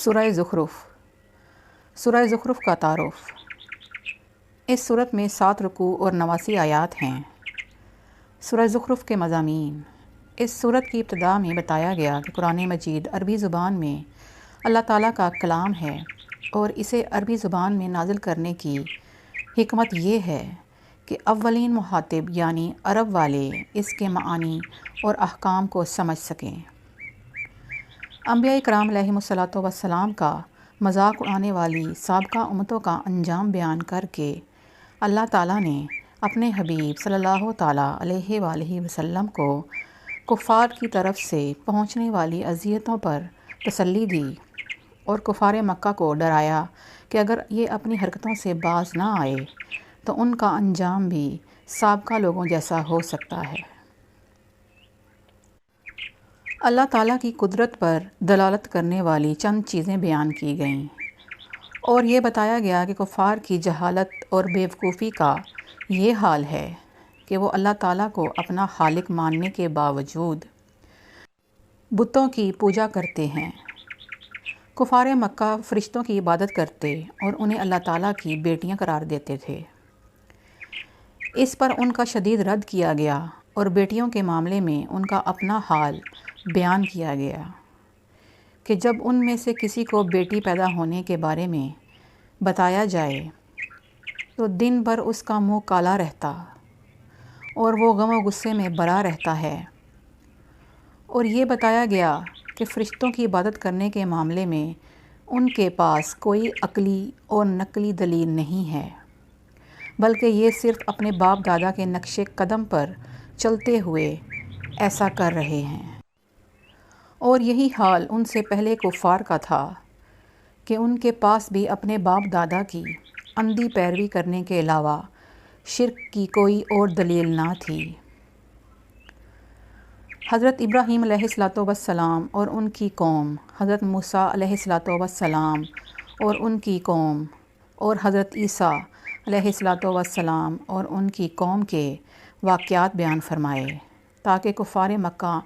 سورہ زخرف۔ سورہ زخرف کا تعارف۔ اس صورت میں 7 رکوع اور 89 آیات ہیں۔ سورہ زخرف کے مضامین۔ اس صورت کی ابتدا میں بتایا گیا کہ قرآن مجید عربی زبان میں اللہ تعالیٰ کا کلام ہے اور اسے عربی زبان میں نازل کرنے کی حکمت یہ ہے کہ اولین مخاطب یعنی عرب والے اس کے معانی اور احکام کو سمجھ سکیں۔ انبیاء کرام علیہم الصلاۃ والسلام کا مذاق اڑانے والی سابقہ امتوں کا انجام بیان کر کے اللہ تعالیٰ نے اپنے حبیب صلی اللہ تعالیٰ علیہ وآلہ وسلم کو کفار کی طرف سے پہنچنے والی اذیتوں پر تسلی دی اور کفار مکہ کو ڈرایا کہ اگر یہ اپنی حرکتوں سے باز نہ آئے تو ان کا انجام بھی سابقہ لوگوں جیسا ہو سکتا ہے۔ اللہ تعالیٰ کی قدرت پر دلالت کرنے والی چند چیزیں بیان کی گئیں اور یہ بتایا گیا کہ کفار کی جہالت اور بیوقوفی کا یہ حال ہے کہ وہ اللہ تعالیٰ کو اپنا خالق ماننے کے باوجود بتوں کی پوجا کرتے ہیں۔ کفار مکہ فرشتوں کی عبادت کرتے اور انہیں اللہ تعالیٰ کی بیٹیاں قرار دیتے تھے۔ اس پر ان کا شدید رد کیا گیا اور بیٹیوں کے معاملے میں ان کا اپنا حال بیان کیا گیا کہ جب ان میں سے کسی کو بیٹی پیدا ہونے کے بارے میں بتایا جائے تو دن بھر اس کا منہ کالا رہتا اور وہ غم و غصے میں بھرا رہتا ہے، اور یہ بتایا گیا کہ فرشتوں کی عبادت کرنے کے معاملے میں ان کے پاس کوئی عقلی اور نقلی دلیل نہیں ہے، بلکہ یہ صرف اپنے باپ دادا کے نقش قدم پر چلتے ہوئے ایسا کر رہے ہیں۔ اور یہی حال ان سے پہلے کفار کا تھا کہ ان کے پاس بھی اپنے باپ دادا کی اندھی پیروی کرنے کے علاوہ شرک کی کوئی اور دلیل نہ تھی۔ حضرت ابراہیم علیہ الصلاۃ والسلام اور ان کی قوم، حضرت موسیٰ علیہ الصلاۃ والسلام اور ان کی قوم، اور حضرت عیسیٰ علیہ الصلاۃ والسلام اور ان کی قوم کے واقعات بیان فرمائے تاکہ کفار مکہ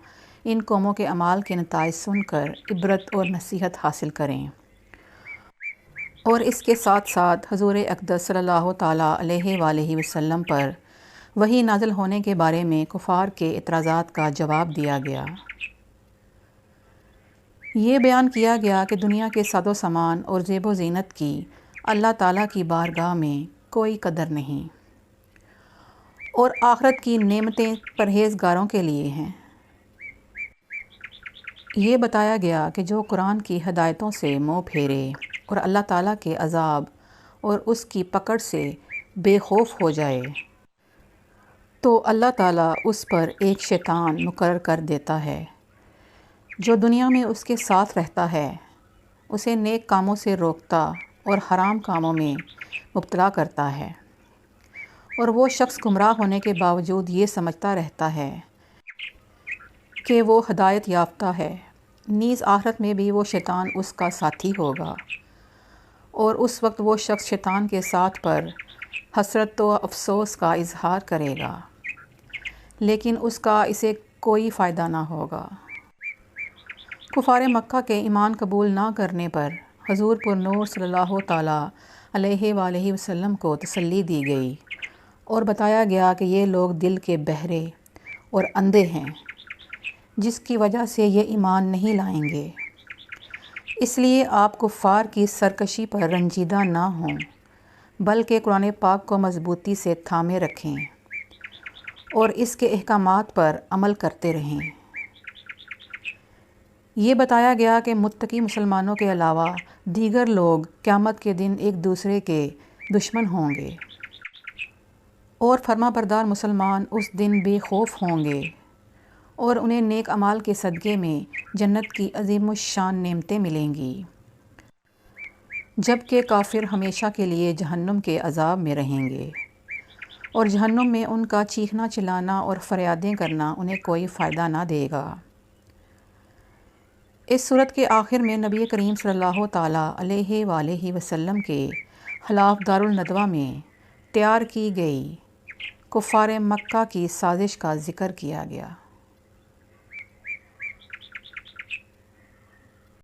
ان قوموں کے اعمال کے نتائج سن کر عبرت اور نصیحت حاصل کریں، اور اس کے ساتھ ساتھ حضور اقدس صلی اللہ تعالیٰ علیہ وآلہ وسلم پر وحی نازل ہونے کے بارے میں کفار کے اعتراضات کا جواب دیا گیا۔ یہ بیان کیا گیا کہ دنیا کے ساز و سامان اور زیب و زینت کی اللہ تعالیٰ کی بارگاہ میں کوئی قدر نہیں، اور آخرت کی نعمتیں پرہیزگاروں کے لیے ہیں۔ یہ بتایا گیا کہ جو قرآن کی ہدایتوں سے منہ پھیرے اور اللہ تعالیٰ کے عذاب اور اس کی پکڑ سے بے خوف ہو جائے تو اللہ تعالیٰ اس پر ایک شیطان مقرر کر دیتا ہے جو دنیا میں اس کے ساتھ رہتا ہے، اسے نیک کاموں سے روکتا اور حرام کاموں میں مبتلا کرتا ہے، اور وہ شخص گمراہ ہونے کے باوجود یہ سمجھتا رہتا ہے کہ وہ ہدایت یافتہ ہے۔ نیز آخرت میں بھی وہ شیطان اس کا ساتھی ہوگا، اور اس وقت وہ شخص شیطان کے ساتھ پر حسرت و افسوس کا اظہار کرے گا، لیکن اس کا اسے کوئی فائدہ نہ ہوگا۔ کفار مکہ کے ایمان قبول نہ کرنے پر حضور پر نور صلی اللہ تعالیٰ علیہ وآلہ وسلم کو تسلی دی گئی اور بتایا گیا کہ یہ لوگ دل کے بہرے اور اندھے ہیں، جس کی وجہ سے یہ ایمان نہیں لائیں گے، اس لیے آپ کفار کی سرکشی پر رنجیدہ نہ ہوں بلکہ قرآن پاک کو مضبوطی سے تھامے رکھیں اور اس کے احکامات پر عمل کرتے رہیں۔ یہ بتایا گیا کہ متقی مسلمانوں کے علاوہ دیگر لوگ قیامت کے دن ایک دوسرے کے دشمن ہوں گے، اور فرما بردار مسلمان اس دن بے خوف ہوں گے اور انہیں نیک اعمال کے صدقے میں جنت کی عظیم الشان نعمتیں ملیں گی، جبکہ کافر ہمیشہ کے لیے جہنم کے عذاب میں رہیں گے، اور جہنم میں ان کا چیخنا چلانا اور فریادیں کرنا انہیں کوئی فائدہ نہ دے گا۔ اس صورت کے آخر میں نبی کریم صلی اللہ تعالیٰ علیہ وآلہ وسلم کے خلاف دارالندوہ میں تیار کی گئی کفار مکہ کی سازش کا ذکر کیا گیا۔